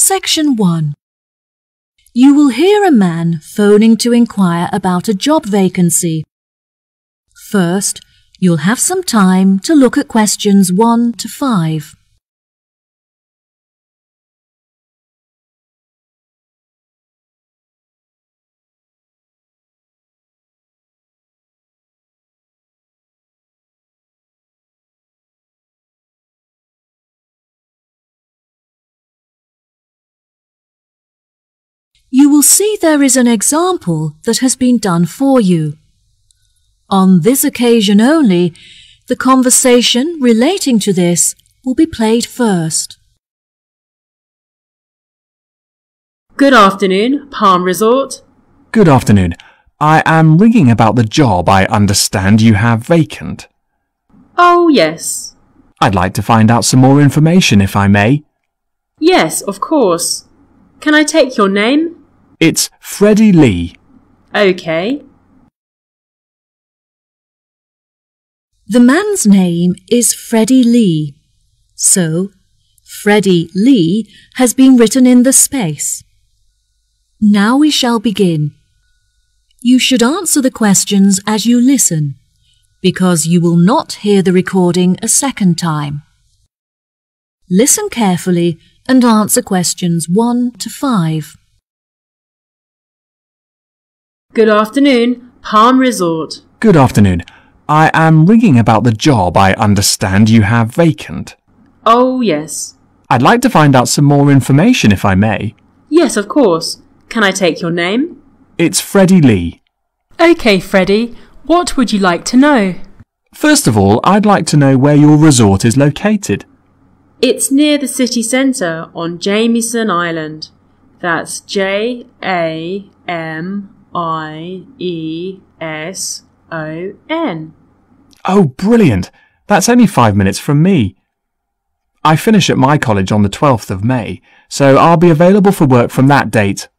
Section 1. You will hear a man phoning to inquire about a job vacancy. First, you'll have some time to look at questions 1 to 5. You will see there is an example that has been done for you. On this occasion only, the conversation relating to this will be played first. Good afternoon, Palm Resort. Good afternoon. I am ringing about the job I understand you have vacant. Oh, yes. I'd like to find out some more information if I may. Yes, of course. Can I take your name? It's Freddie Lee. OK. The man's name is Freddie Lee, so Freddie Lee has been written in the space. Now we shall begin. You should answer the questions as you listen, because you will not hear the recording a second time. Listen carefully and answer questions 1 to 5. Good afternoon, Palm Resort. Good afternoon. I am ringing about the job I understand you have vacant. Oh, yes. I'd like to find out some more information if I may. Yes, of course. Can I take your name? It's Freddie Lee. OK, Freddie. What would you like to know? First of all, I'd like to know where your resort is located. It's near the city centre on Jamieson Island. That's Jamieson. Oh, brilliant. That's only 5 minutes from me. I finish at my college on the 12th of May, so I'll be available for work from that date.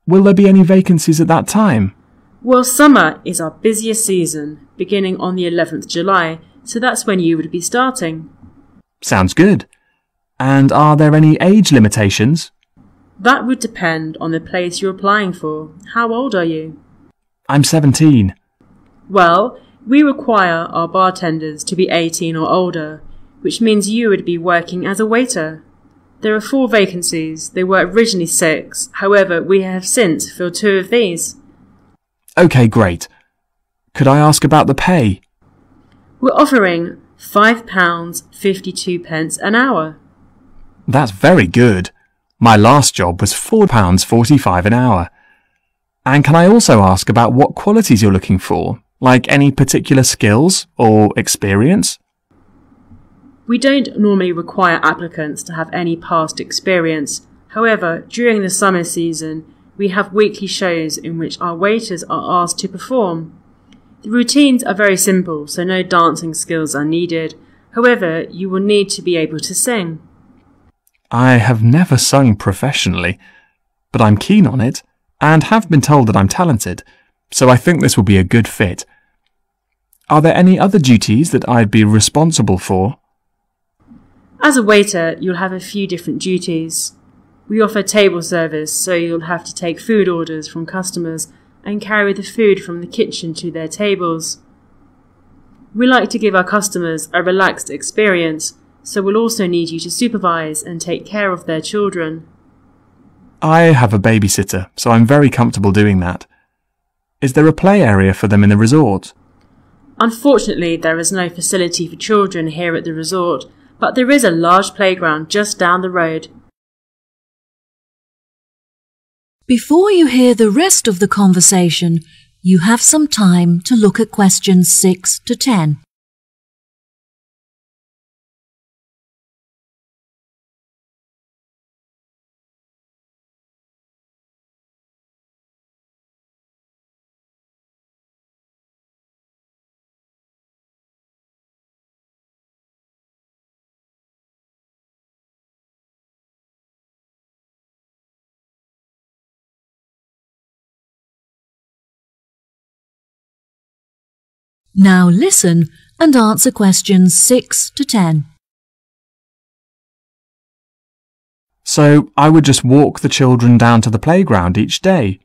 Will there be any vacancies at that time? Well, summer is our busiest season, beginning on the 11th July, so that's when you would be starting. Sounds good. And are there any age limitations? That would depend on the place you're applying for. How old are you? I'm 17. Well, we require our bartenders to be 18 or older, which means you would be working as a waiter. There are 4 vacancies. There were originally 6. However, we have since filled 2 of these. OK, great. Could I ask about the pay? We're offering £5.52 an hour. That's very good. My last job was £4.45 an hour. And can I also ask about what qualities you're looking for, like any particular skills or experience? We don't normally require applicants to have any past experience. However, during the summer season, we have weekly shows in which our waiters are asked to perform. The routines are very simple, so no dancing skills are needed. However, you will need to be able to sing. I have never sung professionally, but I'm keen on it and have been told that I'm talented, so I think this will be a good fit. Are there any other duties that I'd be responsible for? As a waiter, you'll have a few different duties. We offer table service, so you'll have to take food orders from customers and carry the food from the kitchen to their tables. We like to give our customers a relaxed experience, so we'll also need you to supervise and take care of their children. I have a babysitter, so I'm very comfortable doing that. Is there a play area for them in the resort? Unfortunately, there is no facility for children here at the resort, but there is a large playground just down the road. Before you hear the rest of the conversation, you have some time to look at questions 6 to 10. Now listen and answer questions 6 to 10. So I would just walk the children down to the playground each day?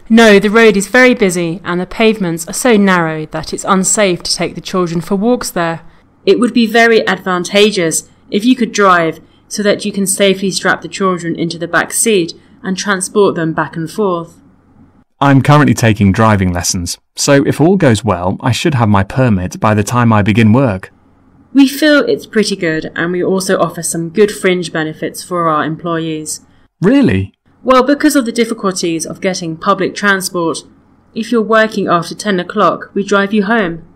No, the road is very busy and the pavements are so narrow that it's unsafe to take the children for walks there. It would be very advantageous if you could drive so that you can safely strap the children into the back seat and transport them back and forth. I'm currently taking driving lessons, so if all goes well, I should have my permit by the time I begin work. We feel it's pretty good, and we also offer some good fringe benefits for our employees. Really? Well, because of the difficulties of getting public transport, if you're working after 10 o'clock, we drive you home.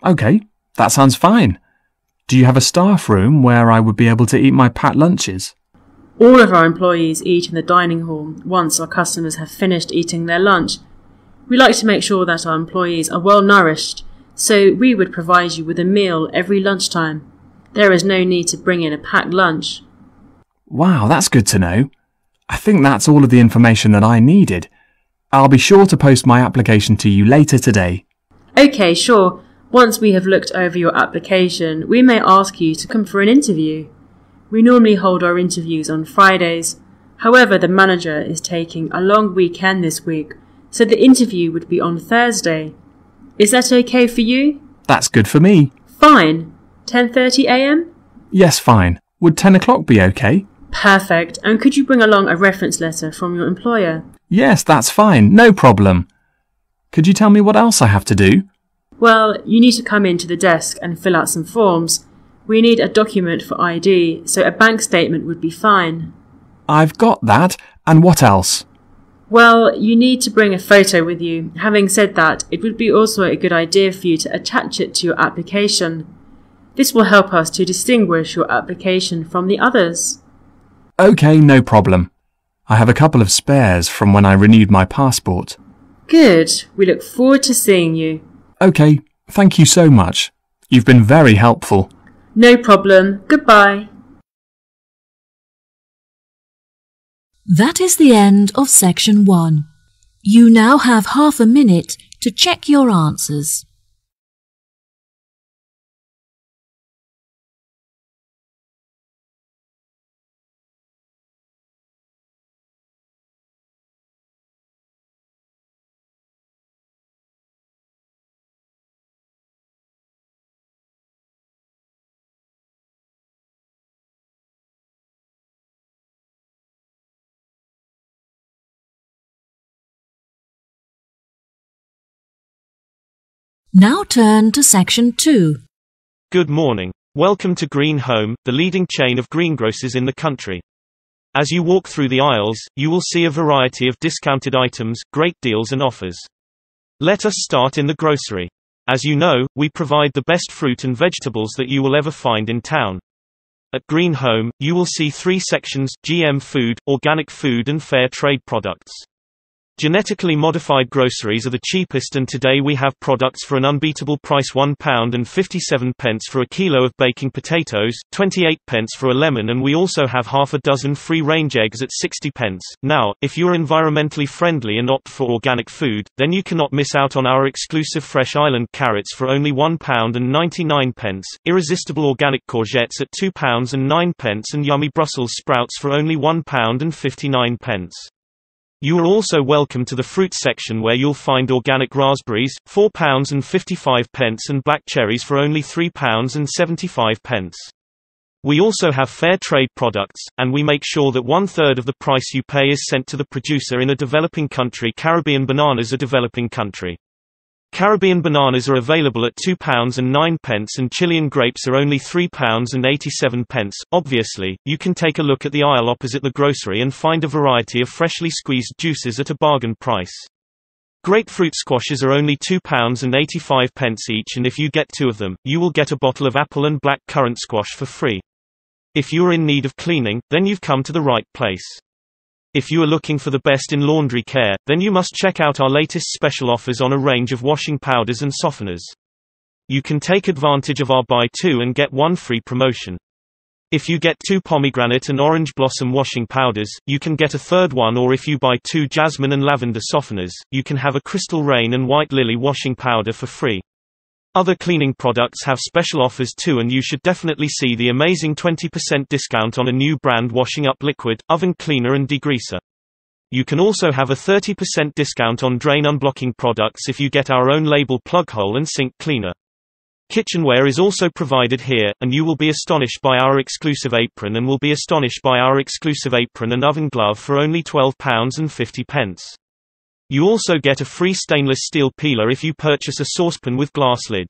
OK, that sounds fine. Do you have a staff room where I would be able to eat my packed lunches? All of our employees eat in the dining hall once our customers have finished eating their lunch. We like to make sure that our employees are well nourished, so we would provide you with a meal every lunchtime. There is no need to bring in a packed lunch. Wow, that's good to know. I think that's all of the information that I needed. I'll be sure to post my application to you later today. OK, sure. Once we have looked over your application, we may ask you to come for an interview. We normally hold our interviews on Fridays. However, the manager is taking a long weekend this week, so the interview would be on Thursday. Is that OK for you? That's good for me. Fine. 10:30 a.m? Yes, fine. Would 10 o'clock be OK? Perfect. And could you bring along a reference letter from your employer? Yes, that's fine. No problem. Could you tell me what else I have to do? Well, you need to come into the desk and fill out some forms. We need a document for ID, so a bank statement would be fine. I've got that. And what else? Well, you need to bring a photo with you. Having said that, it would be also a good idea for you to attach it to your application. This will help us to distinguish your application from the others. OK, no problem. I have a couple of spares from when I renewed my passport. Good. We look forward to seeing you. OK, thank you so much. You've been very helpful. No problem. Goodbye. That is the end of section 1. You now have half a minute to check your answers. Now turn to section 2. Good morning. Welcome to Green Home, the leading chain of greengrocers in the country. As you walk through the aisles, you will see a variety of discounted items, great deals and offers. Let us start in the grocery. As you know, we provide the best fruit and vegetables that you will ever find in town. At Green Home, you will see 3 sections: GM food, organic food and fair trade products. Genetically modified groceries are the cheapest, and today we have products for an unbeatable price: £1.57 for a kilo of baking potatoes, 28 pence for a lemon, and we also have half a dozen free-range eggs at 60 pence. Now, if you are environmentally friendly and opt for organic food, then you cannot miss out on our exclusive Fresh Island carrots for only £1.99, irresistible organic courgettes at £2.09, and yummy Brussels sprouts for only £1.59. You are also welcome to the fruit section, where you'll find organic raspberries, £4.55, and black cherries for only £3.75. We also have fair trade products, and we make sure that 1/3 of the price you pay is sent to the producer in a developing country. Caribbean bananas are developing country. Caribbean bananas are available at £2.09, and Chilean grapes are only £3.87. Obviously, you can take a look at the aisle opposite the grocery and find a variety of freshly squeezed juices at a bargain price. Grapefruit squashes are only £2.85 each, and if you get 2 of them, you will get a bottle of apple and black currant squash for free. If you are in need of cleaning, then you've come to the right place. If you are looking for the best in laundry care, then you must check out our latest special offers on a range of washing powders and softeners. You can take advantage of our buy 2 and get 1 free promotion. If you get 2 pomegranate and orange blossom washing powders, you can get a 3rd one, or if you buy 2 jasmine and lavender softeners, you can have a crystal rain and white lily washing powder for free. Other cleaning products have special offers too, and you should definitely see the amazing 20% discount on a new brand washing up liquid, oven cleaner and degreaser. You can also have a 30% discount on drain unblocking products if you get our own label plug hole and sink cleaner. Kitchenware is also provided here, and you will be astonished by our exclusive apron and oven glove for only £12.50. You also get a free stainless steel peeler if you purchase a saucepan with glass lid.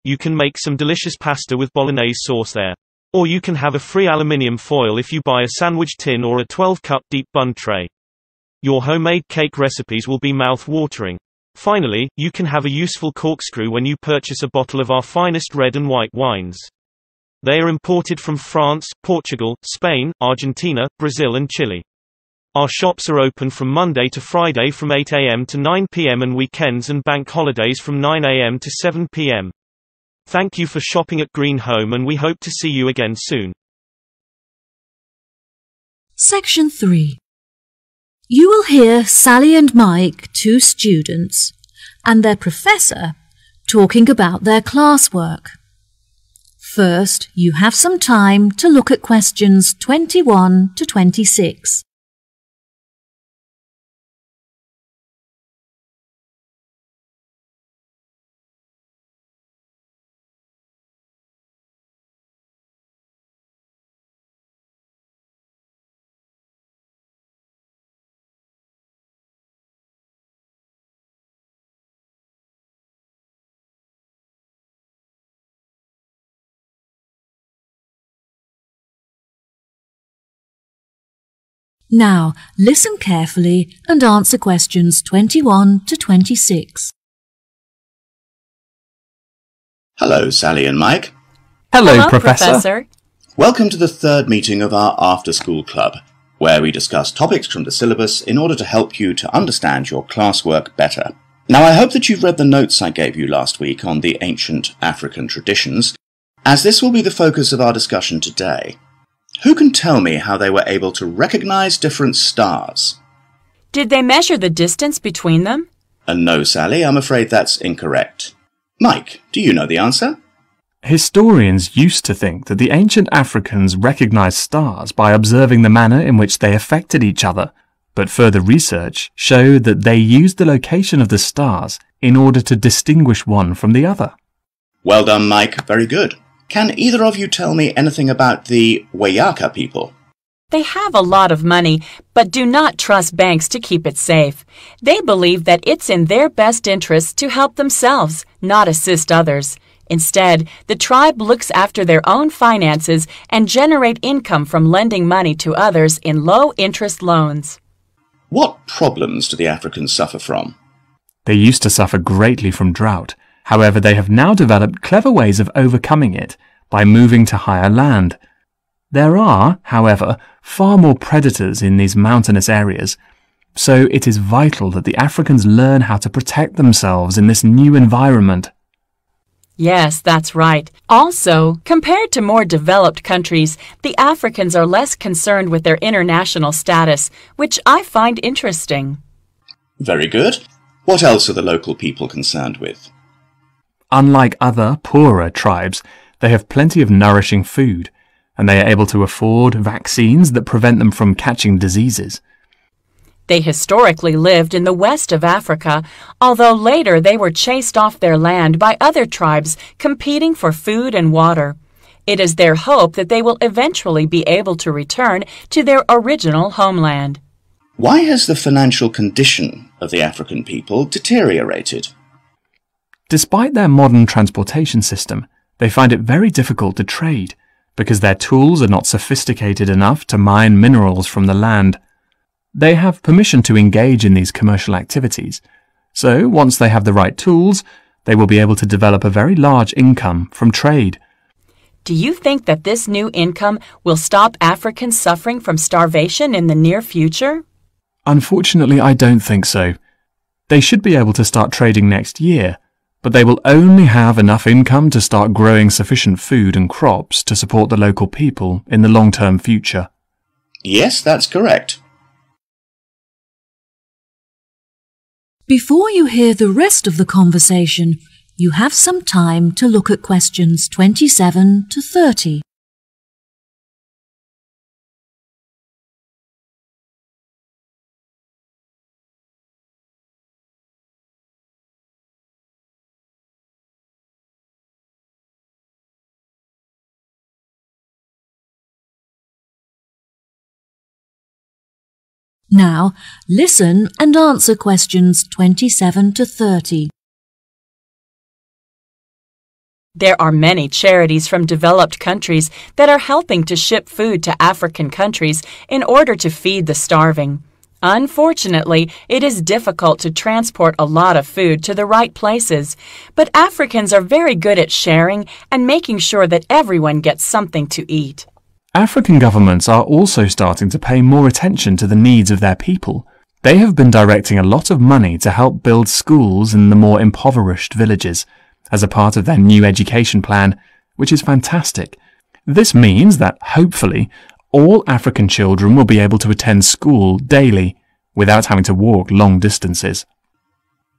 You can make some delicious pasta with bolognese sauce there. Or you can have a free aluminium foil if you buy a sandwich tin or a 12-cup deep bun tray. Your homemade cake recipes will be mouth-watering. Finally, you can have a useful corkscrew when you purchase a bottle of our finest red and white wines. They are imported from France, Portugal, Spain, Argentina, Brazil and Chile. Our shops are open from Monday to Friday from 8 a.m. to 9 p.m. and weekends and bank holidays from 9 a.m. to 7 p.m. Thank you for shopping at Green Home, and we hope to see you again soon. Section 3. You will hear Sally and Mike, two students, and their professor talking about their classwork. First, you have some time to look at questions 21 to 26. Now, listen carefully and answer questions 21 to 26. Hello, Sally and Mike. Hello, Professor. Welcome to the third meeting of our after-school club, where we discuss topics from the syllabus in order to help you to understand your classwork better. Now, I hope that you've read the notes I gave you last week on the ancient African traditions, as this will be the focus of our discussion today. Who can tell me how they were able to recognize different stars? Did they measure the distance between them? No, Sally, I'm afraid that's incorrect. Mike, do you know the answer? Historians used to think that the ancient Africans recognized stars by observing the manner in which they affected each other, but further research showed that they used the location of the stars in order to distinguish one from the other. Well done, Mike. Very good. Can either of you tell me anything about the Wayaka people? They have a lot of money, but do not trust banks to keep it safe. They believe that it's in their best interest to help themselves, not assist others. Instead, the tribe looks after their own finances and generate income from lending money to others in low-interest loans. What problems do the Africans suffer from? They used to suffer greatly from drought. However, they have now developed clever ways of overcoming it by moving to higher land. There are, however, far more predators in these mountainous areas, so it is vital that the Africans learn how to protect themselves in this new environment. Yes, that's right. Also, compared to more developed countries, the Africans are less concerned with their international status, which I find interesting. Very good. What else are the local people concerned with? Unlike other, poorer tribes, they have plenty of nourishing food, and they are able to afford vaccines that prevent them from catching diseases. They historically lived in the west of Africa, although later they were chased off their land by other tribes competing for food and water. It is their hope that they will eventually be able to return to their original homeland. Why has the financial condition of the African people deteriorated? Despite their modern transportation system, they find it very difficult to trade because their tools are not sophisticated enough to mine minerals from the land. They have permission to engage in these commercial activities, so once they have the right tools, they will be able to develop a very large income from trade. Do you think that this new income will stop Africans suffering from starvation in the near future? Unfortunately, I don't think so. They should be able to start trading next year, but they will only have enough income to start growing sufficient food and crops to support the local people in the long-term future. Yes, that's correct. Before you hear the rest of the conversation, You have some time to look at questions 27 to 30. Now, listen and answer questions 27 to 30. There are many charities from developed countries that are helping to ship food to African countries in order to feed the starving. Unfortunately, it is difficult to transport a lot of food to the right places, but Africans are very good at sharing and making sure that everyone gets something to eat. African governments are also starting to pay more attention to the needs of their people. They have been directing a lot of money to help build schools in the more impoverished villages as a part of their new education plan, which is fantastic. This means that, hopefully, all African children will be able to attend school daily without having to walk long distances.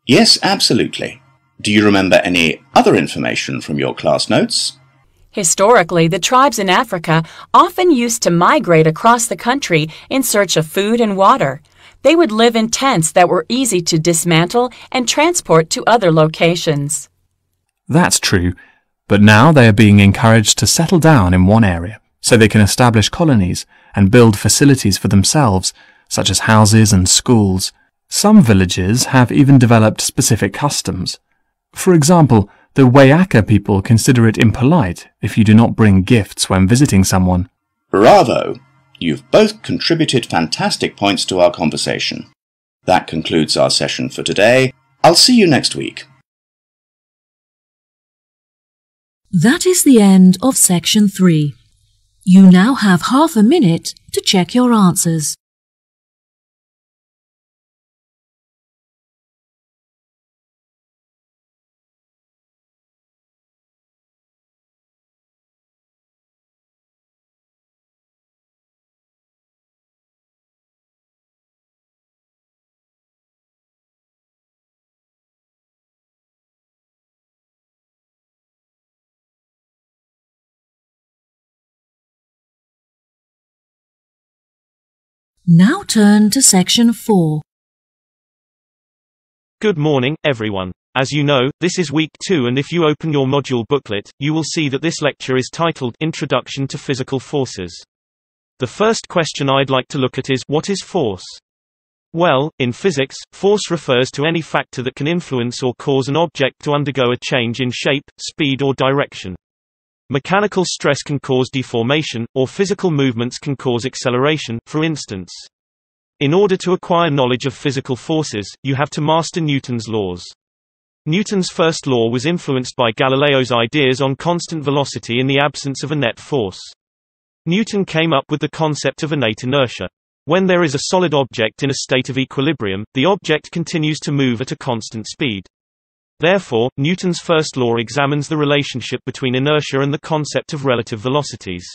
Yes, absolutely. Do you remember any other information from your class notes? Historically, the tribes in Africa often used to migrate across the country in search of food and water. They would live in tents that were easy to dismantle and transport to other locations. That's true, but now they are being encouraged to settle down in one area so they can establish colonies and build facilities for themselves, such as houses and schools. Some villages have even developed specific customs. For example, the Wayaka people consider it impolite if you do not bring gifts when visiting someone. Bravo! You've both contributed fantastic points to our conversation. That concludes our session for today. I'll see you next week. That is the end of section 3. You now have half a minute to check your answers. Now turn to section 4. Good morning, everyone. As you know, this is week 2, and if you open your module booklet, you will see that this lecture is titled Introduction to Physical Forces. The first question I'd like to look at is, what is force? Well, in physics, force refers to any factor that can influence or cause an object to undergo a change in shape, speed or direction. Mechanical stress can cause deformation, or physical movements can cause acceleration, for instance. In order to acquire knowledge of physical forces, you have to master Newton's laws. Newton's first law was influenced by Galileo's ideas on constant velocity in the absence of a net force. Newton came up with the concept of innate inertia. When there is a solid object in a state of equilibrium, the object continues to move at a constant speed. Therefore, Newton's first law examines the relationship between inertia and the concept of relative velocities.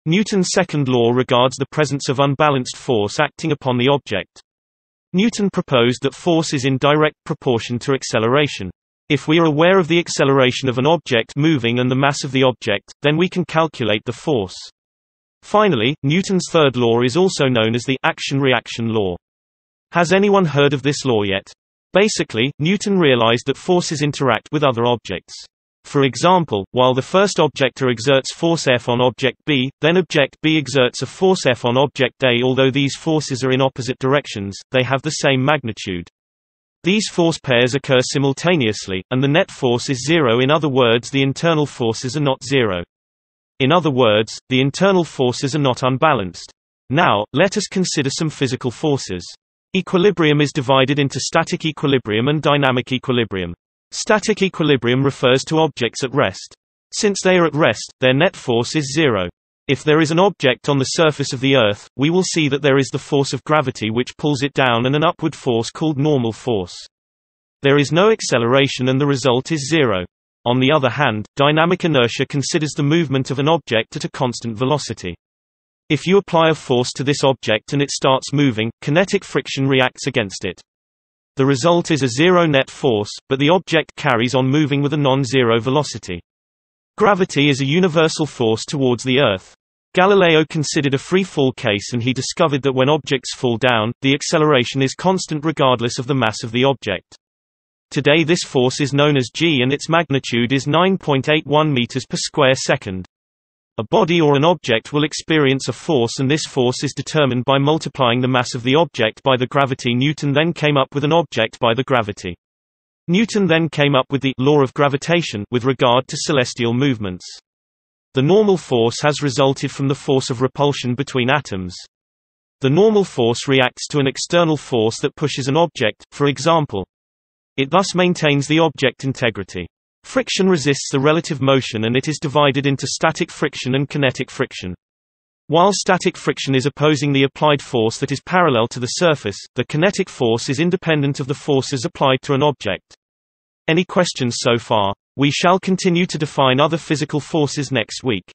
Newton's second law regards the presence of unbalanced force acting upon the object. Newton proposed that force is in direct proportion to acceleration. If we are aware of the acceleration of an object moving and the mass of the object, then we can calculate the force. Finally, Newton's third law is also known as the action-reaction law. Has anyone heard of this law yet? Basically, Newton realized that forces interact with other objects. For example, while the first object A exerts force F on object B, then object B exerts a force F on object A. Although these forces are in opposite directions, they have the same magnitude. These force pairs occur simultaneously, and the net force is zero. In other words, the internal forces are not zero. In other words, the internal forces are not unbalanced. Now, let us consider some physical forces. Equilibrium is divided into static equilibrium and dynamic equilibrium. Static equilibrium refers to objects at rest. Since they are at rest, their net force is zero. If there is an object on the surface of the Earth, we will see that there is the force of gravity which pulls it down and an upward force called normal force. There is no acceleration and the result is zero. On the other hand, dynamic inertia considers the movement of an object at a constant velocity. If you apply a force to this object and it starts moving, kinetic friction reacts against it. The result is a zero net force, but the object carries on moving with a non-zero velocity. Gravity is a universal force towards the Earth. Galileo considered a free fall case, and he discovered that when objects fall down, the acceleration is constant regardless of the mass of the object. Today this force is known as g, and its magnitude is 9.81 meters per square second. A body or an object will experience a force, and this force is determined by multiplying the mass of the object by the gravity. Newton then came up with an object by the gravity. Newton then came up with the law of gravitation with regard to celestial movements. The normal force has resulted from the force of repulsion between atoms. The normal force reacts to an external force that pushes an object, for example. It thus maintains the object integrity. Friction resists the relative motion, and it is divided into static friction and kinetic friction. While static friction is opposing the applied force that is parallel to the surface, the kinetic force is independent of the forces applied to an object. Any questions so far? We shall continue to define other physical forces next week.